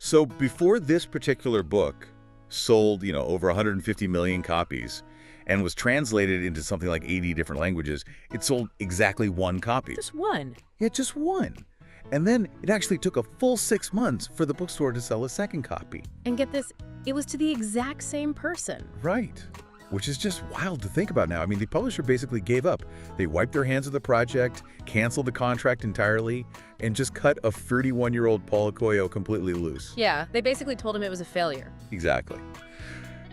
So before this particular book sold, over 150 million copies and was translated into something like 80 different languages, it sold exactly one copy. Just one. Yeah, just one. And then it actually took a full 6 months for the bookstore to sell a second copy. And get this, it was to the exact same person. Right. Which is just wild to think about now. I mean, the publisher basically gave up. They wiped their hands of the project, canceled the contract entirely, and just cut a 31-year-old Paulo Coelho completely loose. Yeah, they basically told him it was a failure. Exactly.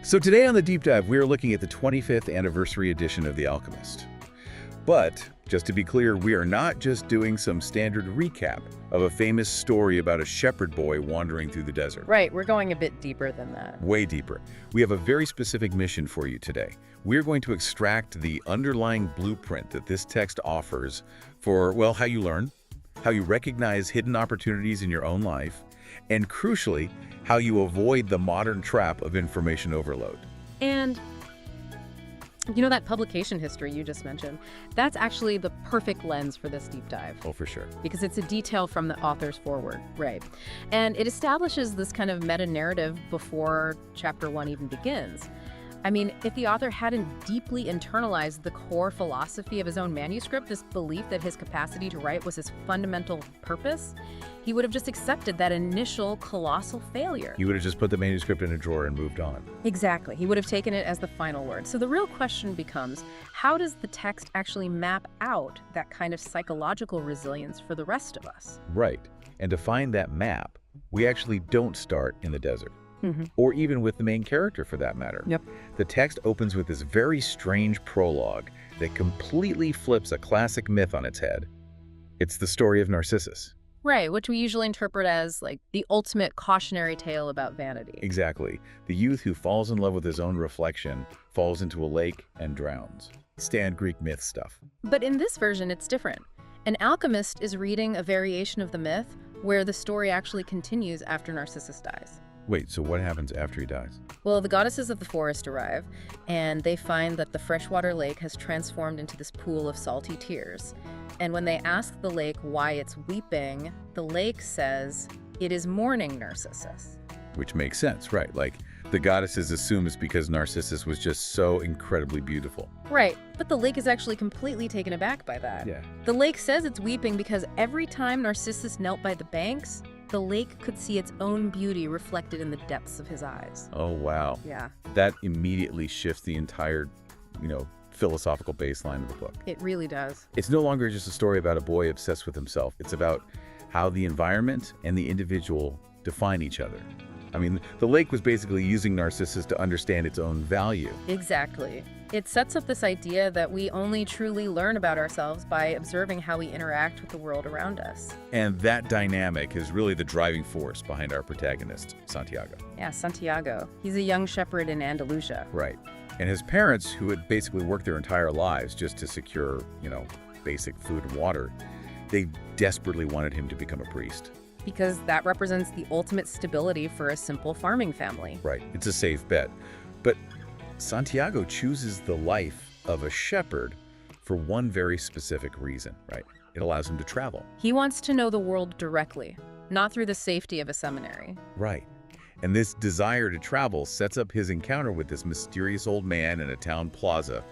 So today on the Deep Dive, we're looking at the 25th anniversary edition of The Alchemist. But, just to be clear, we are not just doing some standard recap of a famous story about a shepherd boy wandering through the desert. Right, we're going a bit deeper than that. Way deeper. We have a very specific mission for you today. We're going to extract the underlying blueprint that this text offers for, well, how you learn, how you recognize hidden opportunities in your own life, and crucially, how you avoid the modern trap of information overload. And that publication history you just mentioned, that's actually the perfect lens for this deep dive. Oh, for sure. Because it's a detail from the author's foreword, right? And it establishes this kind of meta-narrative before chapter 1 even begins. I mean, if the author hadn't deeply internalized the core philosophy of his own manuscript, this belief that his capacity to write was his fundamental purpose, he would have just accepted that initial colossal failure. He would have just put the manuscript in a drawer and moved on. Exactly. He would have taken it as the final word. So the real question becomes, how does the text actually map out that kind of psychological resilience for the rest of us? Right. And to find that map, we actually don't start in the desert. Or even with the main character, for that matter. Yep. The text opens with this very strange prologue that completely flips a classic myth on its head. It's the story of Narcissus. Right, which we usually interpret as, like, the ultimate cautionary tale about vanity. Exactly. The youth who falls in love with his own reflection falls into a lake and drowns. Standard Greek myth stuff. But in this version, it's different. An alchemist is reading a variation of the myth where the story actually continues after Narcissus dies. Wait, so what happens after he dies? Well, the goddesses of the forest arrive, and they find that the freshwater lake has transformed into this pool of salty tears. And when they ask the lake why it's weeping, the lake says, "It is mourning Narcissus." Which makes sense, right? Like, the goddesses assume it's because Narcissus was just so incredibly beautiful. Right, but the lake is actually completely taken aback by that. Yeah. The lake says it's weeping because every time Narcissus knelt by the banks, the lake could see its own beauty reflected in the depths of his eyes. Oh, wow. Yeah. That immediately shifts the entire, philosophical baseline of the book. It really does. It's no longer just a story about a boy obsessed with himself. It's about how the environment and the individual define each other. I mean, the lake was basically using Narcissus to understand its own value. Exactly. It sets up this idea that we only truly learn about ourselves by observing how we interact with the world around us. And that dynamic is really the driving force behind our protagonist, Santiago. Yeah, Santiago. He's a young shepherd in Andalusia. Right. And his parents, who had basically worked their entire lives just to secure, basic food and water, they desperately wanted him to become a priest. Because that represents the ultimate stability for a simple farming family. Right. It's a safe bet. But Santiago chooses the life of a shepherd for one very specific reason, right? It allows him to travel. He wants to know the world directly, not through the safety of a seminary. Right. And this desire to travel sets up his encounter with this mysterious old man in a town plaza,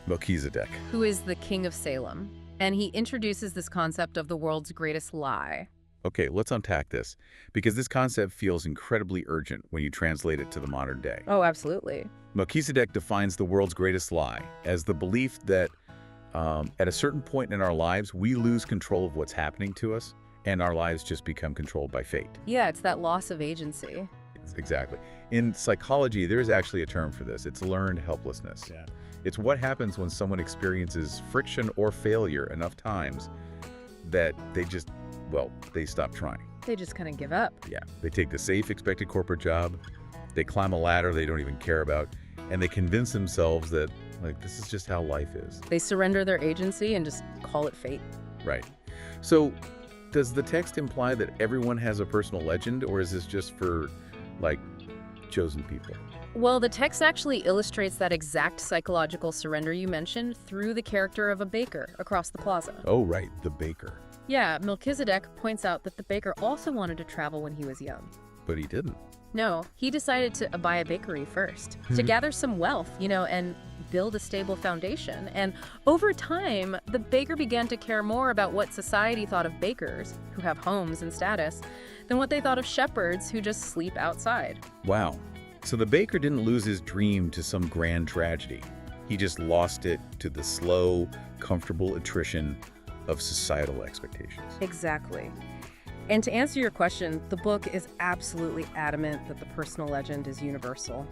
Melchizedek. Who is the king of Salem. And he introduces this concept of the world's greatest lie. Okay, let's unpack this, because this concept feels incredibly urgent when you translate it to the modern day. Oh, absolutely. Melchizedek defines the world's greatest lie as the belief that at a certain point in our lives, we lose control of what's happening to us, and our lives just become controlled by fate. Yeah, it's that loss of agency. Exactly. In psychology, there's actually a term for this. It's learned helplessness. Yeah. It's what happens when someone experiences friction or failure enough times that they stop trying. They just kind of give up. Yeah. They take the safe, expected corporate job, they climb a ladder they don't even care about, and they convince themselves that, this is just how life is. They surrender their agency and just call it fate. Right. So, does the text imply that everyone has a personal legend, or is this just for, chosen people? Well, the text actually illustrates that exact psychological surrender you mentioned through the character of a baker across the plaza. Oh, right, the baker. Yeah, Melchizedek points out that the baker also wanted to travel when he was young. But he didn't. No, he decided to buy a bakery first, to gather some wealth, and build a stable foundation. And over time, the baker began to care more about what society thought of bakers, who have homes and status, than what they thought of shepherds who just sleep outside. Wow. So the baker didn't lose his dream to some grand tragedy. He just lost it to the slow, comfortable attrition of societal expectations. Exactly. And to answer your question, the book is absolutely adamant that the personal legend is universal.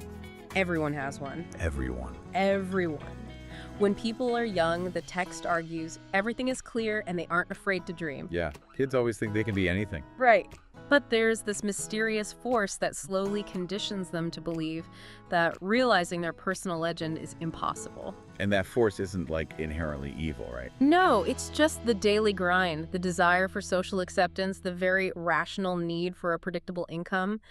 Everyone has one. Everyone. Everyone. When people are young, the text argues everything is clear and they aren't afraid to dream. Yeah, kids always think they can be anything. Right. But there's this mysterious force that slowly conditions them to believe that realizing their personal legend is impossible. And that force isn't inherently evil, right? No, it's just the daily grind, the desire for social acceptance, the very rational need for a predictable income.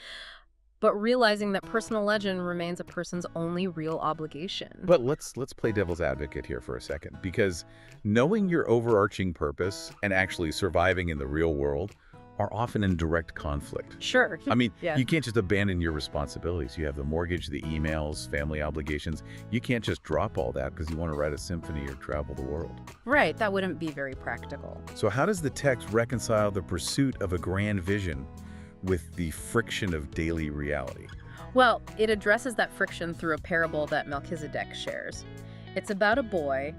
But realizing that personal legend remains a person's only real obligation. But let's play devil's advocate here for a second, because knowing your overarching purpose and actually surviving in the real world are often in direct conflict. Sure. I mean, Yeah. You can't just abandon your responsibilities. You have the mortgage, the emails, family obligations. You can't just drop all that because you want to write a symphony or travel the world. Right, that wouldn't be very practical. So how does the text reconcile the pursuit of a grand vision with the friction of daily reality? Well, it addresses that friction through a parable that Melchizedek shares. It's about a boy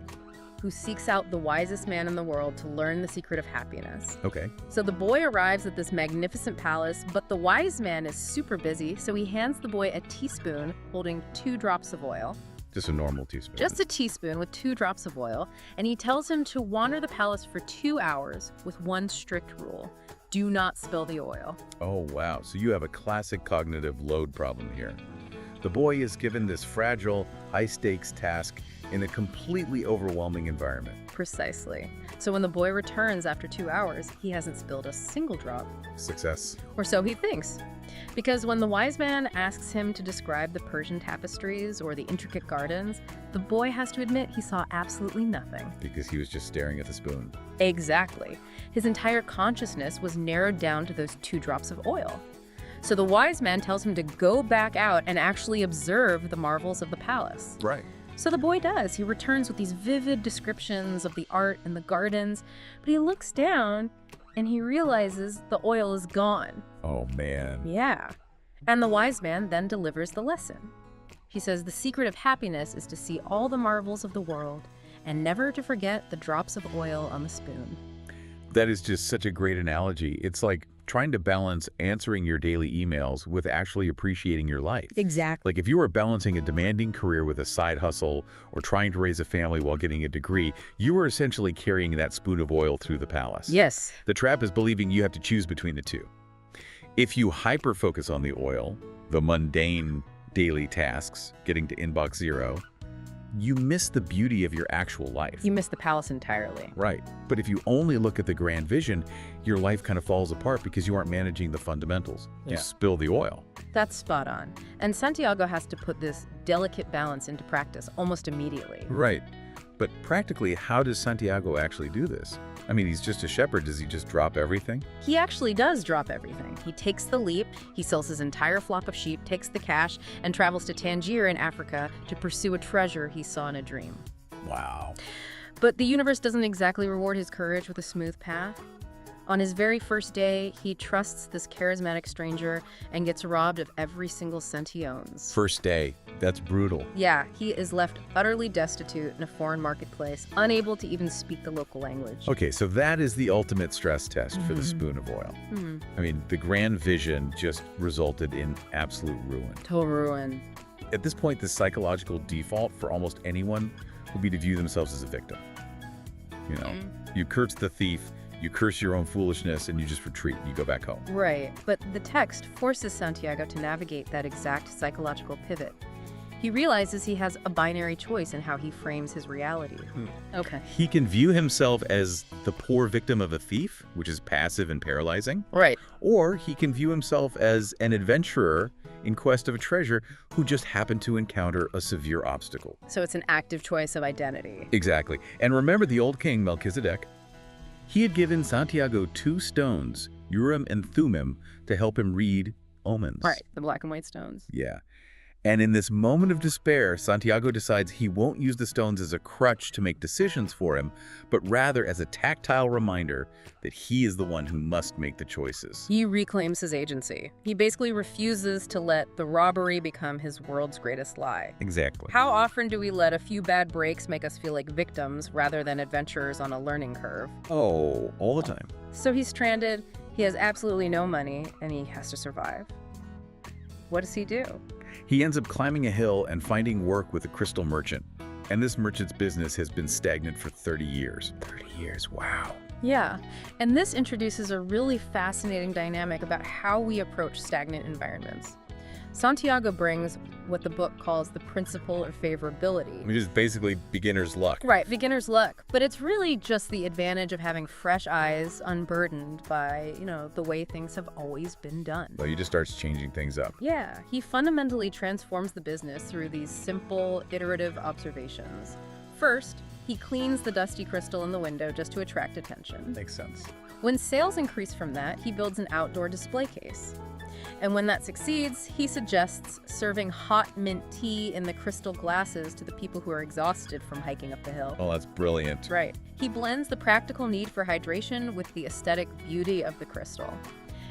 who seeks out the wisest man in the world to learn the secret of happiness. Okay. So the boy arrives at this magnificent palace, but the wise man is super busy, so he hands the boy a teaspoon holding 2 drops of oil. Just a normal teaspoon. Just a teaspoon with 2 drops of oil, and he tells him to wander the palace for 2 hours with one strict rule: do not spill the oil. Oh, wow. So you have a classic cognitive load problem here. The boy is given this fragile, high-stakes task in a completely overwhelming environment. Precisely. So when the boy returns after 2 hours, he hasn't spilled a single drop. Success. Or so he thinks. Because when the wise man asks him to describe the Persian tapestries or the intricate gardens, the boy has to admit he saw absolutely nothing. Because he was just staring at the spoon. Exactly. His entire consciousness was narrowed down to those 2 drops of oil. So the wise man tells him to go back out and actually observe the marvels of the palace. Right. So the boy does. He returns with these vivid descriptions of the art and the gardens, but he looks down and he realizes the oil is gone. Oh, man. Yeah. And the wise man then delivers the lesson. He says the secret of happiness is to see all the marvels of the world and never to forget the drops of oil on the spoon. That is just such a great analogy. It's like trying to balance answering your daily emails with actually appreciating your life. Exactly. Like if you were balancing a demanding career with a side hustle or trying to raise a family while getting a degree, you were essentially carrying that spoon of oil through the palace. Yes. The trap is believing you have to choose between the two. If you hyper-focus on the oil, the mundane daily tasks, getting to inbox 0, you miss the beauty of your actual life. You miss the palace entirely. Right. But if you only look at the grand vision, your life kind of falls apart because you aren't managing the fundamentals. You Yeah. spill the oil. That's spot on. And Santiago has to put this delicate balance into practice almost immediately. Right. But practically, how does Santiago actually do this? I mean, he's just a shepherd. Does he just drop everything? He actually does drop everything. He takes the leap, he sells his entire flock of sheep, takes the cash, and travels to Tangier in Africa to pursue a treasure he saw in a dream. Wow. But the universe doesn't exactly reward his courage with a smooth path. On his very first day, he trusts this charismatic stranger and gets robbed of every single cent he owns. First day. That's brutal. Yeah, he is left utterly destitute in a foreign marketplace, unable to even speak the local language. Okay, so that is the ultimate stress test for the spoon of oil. I mean, the grand vision just resulted in absolute ruin. Total ruin. At this point, the psychological default for almost anyone would be to view themselves as a victim. You know, you curse the thief, you curse your own foolishness, and you just retreat. You go back home. Right, but the text forces Santiago to navigate that exact psychological pivot. He realizes he has a binary choice in how he frames his reality. Okay. He can view himself as the poor victim of a thief, which is passive and paralyzing. Right. Or he can view himself as an adventurer in quest of a treasure who just happened to encounter a severe obstacle. So it's an active choice of identity. Exactly. And remember the old king, Melchizedek? He had given Santiago 2 stones, Urim and Thummim, to help him read omens. Right, the black and white stones. Yeah. And in this moment of despair, Santiago decides he won't use the stones as a crutch to make decisions for him, but rather as a tactile reminder that he is the one who must make the choices. He reclaims his agency. He basically refuses to let the robbery become his world's greatest lie. Exactly. How often do we let a few bad breaks make us feel like victims rather than adventurers on a learning curve? Oh, all the time. So he's stranded, he has absolutely no money, and he has to survive. What does he do? He ends up climbing a hill and finding work with a crystal merchant. And this merchant's business has been stagnant for 30 years. 30 years, wow. Yeah, and this introduces a really fascinating dynamic about how we approach stagnant environments. Santiago brings what the book calls the principle of favorability. Which is basically beginner's luck. Right, beginner's luck. But it's really just the advantage of having fresh eyes unburdened by, the way things have always been done. Well, he just starts changing things up. Yeah, he fundamentally transforms the business through these simple, iterative observations. First, he cleans the dusty crystal in the window just to attract attention. Makes sense. When sales increase from that, he builds an outdoor display case. And when that succeeds, he suggests serving hot mint tea in the crystal glasses to the people who are exhausted from hiking up the hill. Oh, that's brilliant. Right. He blends the practical need for hydration with the aesthetic beauty of the crystal.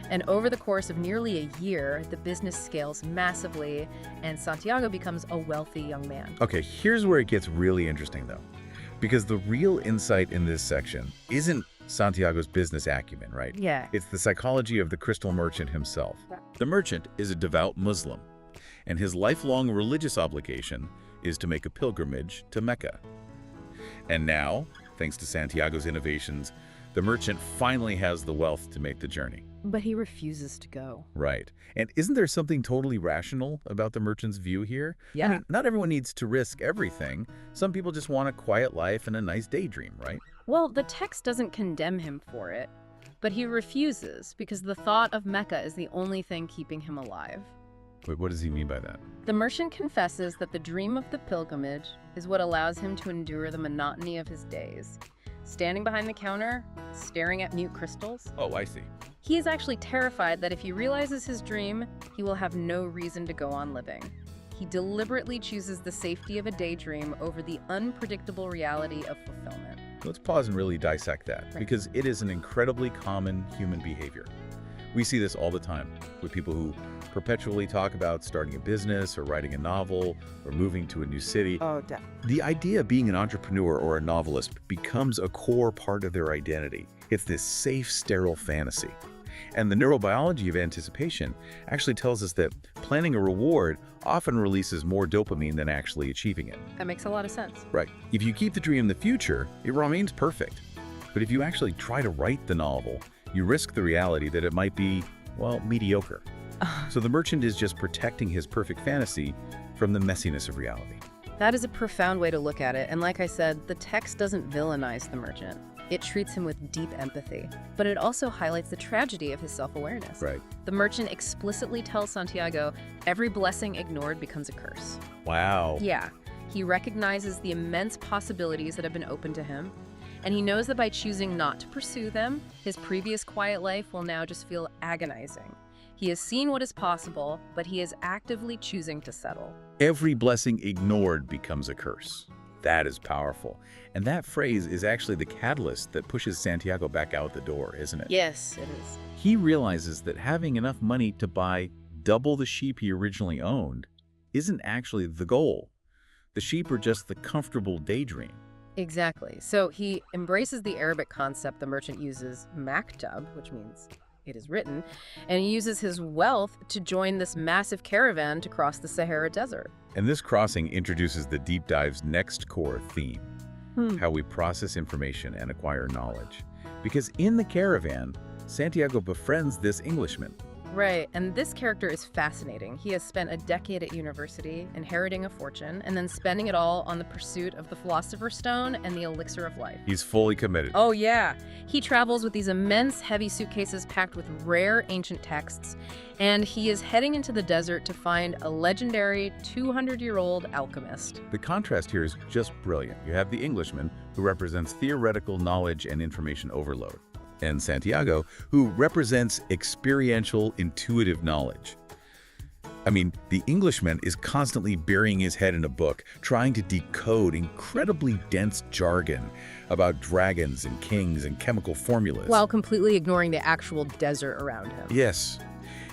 And over the course of nearly a year, the business scales massively, and Santiago becomes a wealthy young man. Okay, here's where it gets really interesting, though. Because the real insight in this section isn't Santiago's business acumen, right? Yeah. It's the psychology of the crystal merchant himself. The merchant is a devout Muslim, and his lifelong religious obligation is to make a pilgrimage to Mecca. And now, thanks to Santiago's innovations, the merchant finally has the wealth to make the journey. But he refuses to go. Right. And isn't there something totally rational about the merchant's view here? Yeah. I mean, not everyone needs to risk everything. Some people just want a quiet life and a nice daydream, right? Well, the text doesn't condemn him for it, but he refuses because the thought of Mecca is the only thing keeping him alive. Wait, what does he mean by that? The merchant confesses that the dream of the pilgrimage is what allows him to endure the monotony of his days. Standing behind the counter, staring at mute crystals. Oh, I see. He is actually terrified that if he realizes his dream, he will have no reason to go on living. He deliberately chooses the safety of a daydream over the unpredictable reality of fulfillment. Let's pause and really dissect that, because it is an incredibly common human behavior. We see this all the time with people who perpetually talk about starting a business or writing a novel or moving to a new city. Oh, definitely. The idea of being an entrepreneur or a novelist becomes a core part of their identity. It's this safe, sterile fantasy. And the neurobiology of anticipation actually tells us that planning a reward often releases more dopamine than actually achieving it. That makes a lot of sense. Right. If you keep the dream in the future, it remains perfect. But if you actually try to write the novel, you risk the reality that it might be, well, mediocre. So the merchant is just protecting his perfect fantasy from the messiness of reality. That is a profound way to look at it, and like I said, the text doesn't villainize the merchant. It treats him with deep empathy, but it also highlights the tragedy of his self-awareness. Right. The merchant explicitly tells Santiago, every blessing ignored becomes a curse. Wow. Yeah, he recognizes the immense possibilities that have been open to him, and he knows that by choosing not to pursue them, his previous quiet life will now just feel agonizing. He has seen what is possible, but he is actively choosing to settle. Every blessing ignored becomes a curse. That is powerful. And that phrase is actually the catalyst that pushes Santiago back out the door, isn't it? Yes, it is. He realizes that having enough money to buy double the sheep he originally owned isn't actually the goal. The sheep are just the comfortable daydream. Exactly. So he embraces the Arabic concept the merchant uses, maktub, which means it is written, and he uses his wealth to join this massive caravan to cross the Sahara Desert. And this crossing introduces the deep dive's next core theme, how we process information and acquire knowledge. Because in the caravan, Santiago befriends this Englishman. Right, and this character is fascinating. He has spent a decade at university, inheriting a fortune, and then spending it all on the pursuit of the Philosopher's Stone and the Elixir of Life. He's fully committed. Oh yeah, he travels with these immense heavy suitcases packed with rare ancient texts, and he is heading into the desert to find a legendary 200-year-old alchemist. The contrast here is just brilliant. You have the Englishman, who represents theoretical knowledge and information overload, and Santiago, who represents experiential, intuitive knowledge. I mean, the Englishman is constantly burying his head in a book, trying to decode incredibly dense jargon about dragons and kings and chemical formulas. While completely ignoring the actual desert around him. Yes.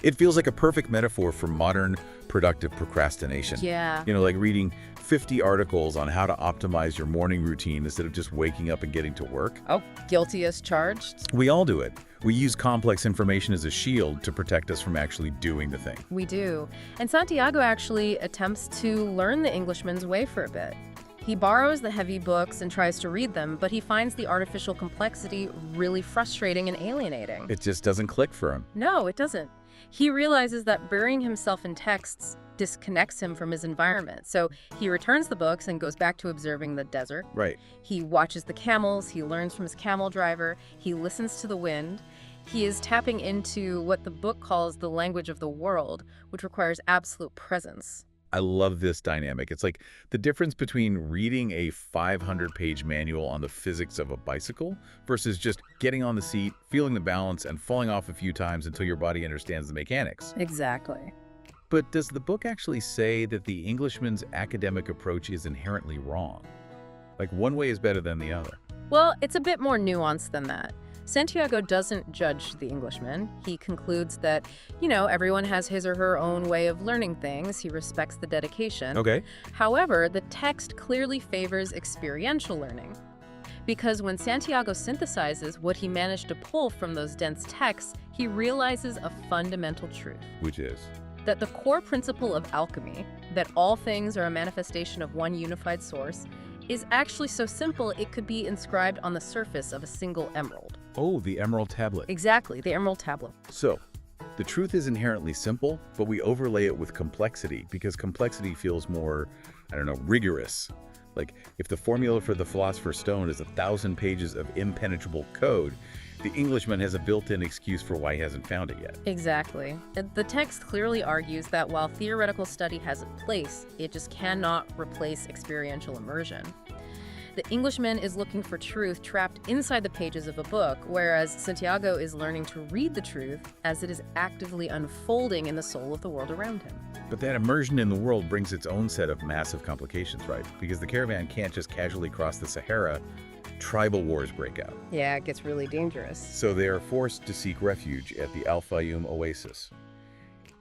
It feels like a perfect metaphor for modern productive procrastination. Yeah. You know, like reading 50 articles on how to optimize your morning routine instead of just waking up and getting to work. Oh, guilty as charged? We all do it. We use complex information as a shield to protect us from actually doing the thing. We do. And Santiago actually attempts to learn the Englishman's way for a bit. He borrows the heavy books and tries to read them, but he finds the artificial complexity really frustrating and alienating. It just doesn't click for him. No, it doesn't. He realizes that burying himself in texts disconnects him from his environment. So he returns the books and goes back to observing the desert. Right. He watches the camels, he learns from his camel driver, he listens to the wind. He is tapping into what the book calls the language of the world, which requires absolute presence. I love this dynamic. It's like the difference between reading a 500-page manual on the physics of a bicycle versus just getting on the seat, feeling the balance, and falling off a few times until your body understands the mechanics. Exactly. But does the book actually say that the Englishman's academic approach is inherently wrong? Like one way is better than the other? Well, it's a bit more nuanced than that. Santiago doesn't judge the Englishman. He concludes that, everyone has his or her own way of learning things. He respects the dedication. Okay. However, the text clearly favors experiential learning. Because when Santiago synthesizes what he managed to pull from those dense texts, he realizes a fundamental truth. Which is? That the core principle of alchemy, that all things are a manifestation of one unified source, is actually so simple it could be inscribed on the surface of a single emerald. Oh, the emerald tablet. Exactly, the emerald tablet. So, the truth is inherently simple, but we overlay it with complexity because complexity feels more, rigorous. Like, if the formula for the Philosopher's Stone is 1,000 pages of impenetrable code, the Englishman has a built-in excuse for why he hasn't found it yet. Exactly. The text clearly argues that while theoretical study has a place, it just cannot replace experiential immersion. The Englishman is looking for truth trapped inside the pages of a book, whereas Santiago is learning to read the truth as it is actively unfolding in the soul of the world around him. But that immersion in the world brings its own set of massive complications, right? Because the caravan can't just casually cross the Sahara. Tribal wars break out. Yeah, it gets really dangerous. So they are forced to seek refuge at the Al Fayoum oasis.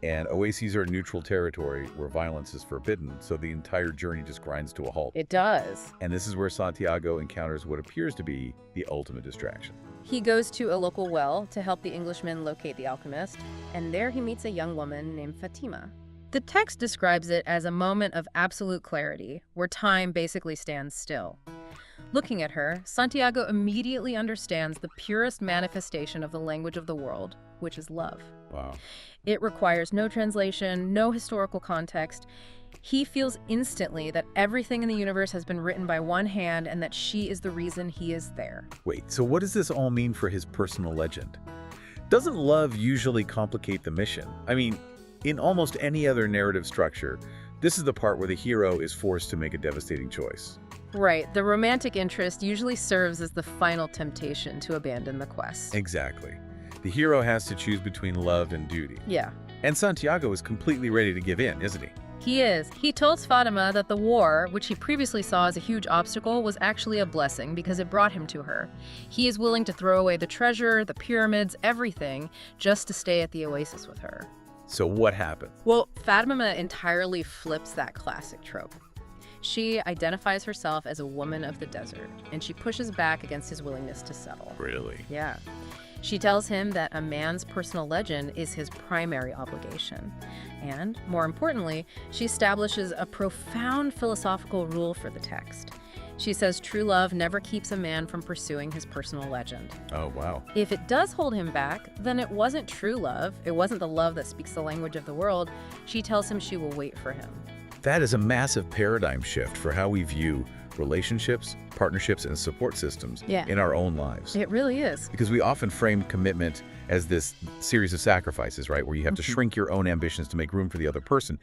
And oases are neutral territory where violence is forbidden, so the entire journey just grinds to a halt. It does. And this is where Santiago encounters what appears to be the ultimate distraction. He goes to a local well to help the Englishman locate the alchemist, and there he meets a young woman named Fatima. The text describes it as a moment of absolute clarity, where time basically stands still. Looking at her, Santiago immediately understands the purest manifestation of the language of the world, which is love. Wow. It requires no translation, no historical context. He feels instantly that everything in the universe has been written by one hand and that she is the reason he is there. Wait, so what does this all mean for his personal legend? Doesn't love usually complicate the mission? I mean, in almost any other narrative structure, this is the part where the hero is forced to make a devastating choice. Right. The romantic interest usually serves as the final temptation to abandon the quest. Exactly. The hero has to choose between love and duty. Yeah. And Santiago is completely ready to give in, isn't he? He is. He told Fatima that the war, which he previously saw as a huge obstacle, was actually a blessing because it brought him to her. He is willing to throw away the treasure, the pyramids, everything, just to stay at the oasis with her. So what happened? Well, Fatima entirely flips that classic trope. She identifies herself as a woman of the desert, and she pushes back against his willingness to settle. Really? Yeah. She tells him that a man's personal legend is his primary obligation. And, more importantly, she establishes a profound philosophical rule for the text. She says true love never keeps a man from pursuing his personal legend. Oh, wow. If it does hold him back, then it wasn't true love. It wasn't the love that speaks the language of the world. She tells him she will wait for him. That is a massive paradigm shift for how we view relationships, partnerships, and support systems in our own lives. It really is. Because we often frame commitment as this series of sacrifices, right? Where you have to shrink your own ambitions to make room for the other person.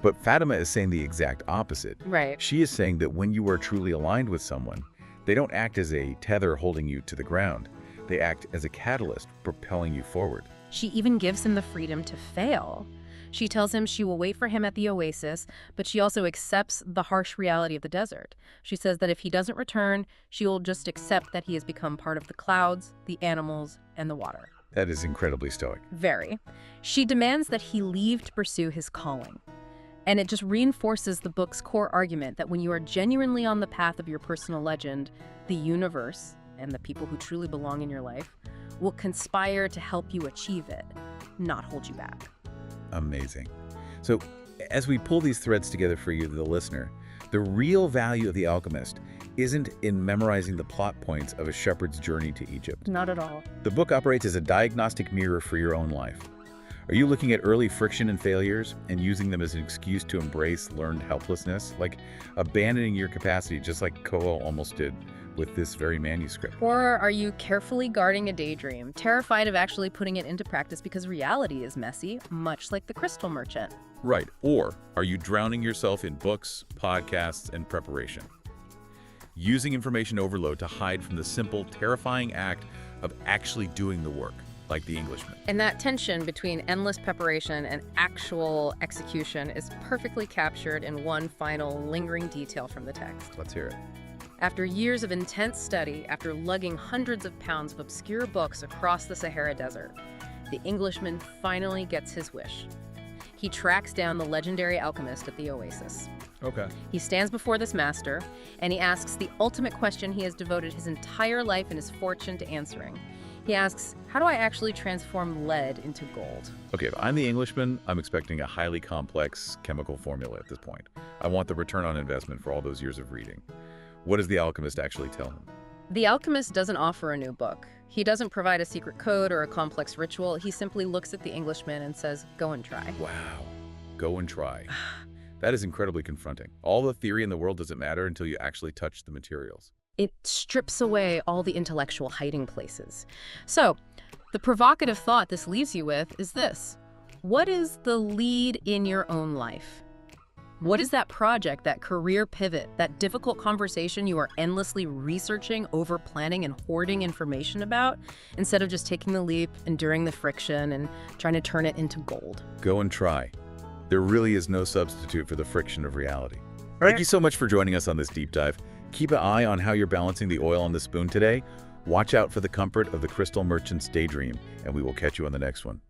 But Fatima is saying the exact opposite. Right. She is saying that when you are truly aligned with someone, they don't act as a tether holding you to the ground. They act as a catalyst propelling you forward. She even gives him the freedom to fail. She tells him she will wait for him at the oasis, but she also accepts the harsh reality of the desert. She says that if he doesn't return, she will just accept that he has become part of the clouds, the animals, and the water. That is incredibly stoic. Very. She demands that he leave to pursue his calling. And it just reinforces the book's core argument that when you are genuinely on the path of your personal legend, the universe, and the people who truly belong in your life, will conspire to help you achieve it, not hold you back. Amazing. So, as we pull these threads together for you, the listener, the real value of The Alchemist isn't in memorizing the plot points of a shepherd's journey to Egypt. Not at all. The book operates as a diagnostic mirror for your own life. Are you looking at early friction and failures and using them as an excuse to embrace learned helplessness, like abandoning your capacity, just like Coelho almost did with this very manuscript? Or are you carefully guarding a daydream, terrified of actually putting it into practice because reality is messy, much like the crystal merchant? Right. Or are you drowning yourself in books, podcasts, and preparation? Using information overload to hide from the simple, terrifying act of actually doing the work, like The Englishman. And that tension between endless preparation and actual execution is perfectly captured in one final, lingering detail from the text. Let's hear it. After years of intense study, after lugging hundreds of pounds of obscure books across the Sahara Desert, the Englishman finally gets his wish. He tracks down the legendary alchemist at the oasis. Okay. He stands before this master, and he asks the ultimate question he has devoted his entire life and his fortune to answering. He asks, how do I actually transform lead into gold? Okay, if I'm the Englishman, I'm expecting a highly complex chemical formula at this point. I want the return on investment for all those years of reading. What does the alchemist actually tell him? The alchemist doesn't offer a new book. He doesn't provide a secret code or a complex ritual. He simply looks at the Englishman and says, go and try. Wow. Go and try. That is incredibly confronting. All the theory in the world doesn't matter until you actually touch the materials. It strips away all the intellectual hiding places. So, the provocative thought this leaves you with is this. What is the lead in your own life? What is that project, that career pivot, that difficult conversation you are endlessly researching, over-planning, and hoarding information about, instead of just taking the leap, enduring the friction, and trying to turn it into gold? Go and try. There really is no substitute for the friction of reality. Thank you so much for joining us on this deep dive. Keep an eye on how you're balancing the oil on the spoon today. Watch out for the comfort of the crystal merchant's daydream, and we will catch you on the next one.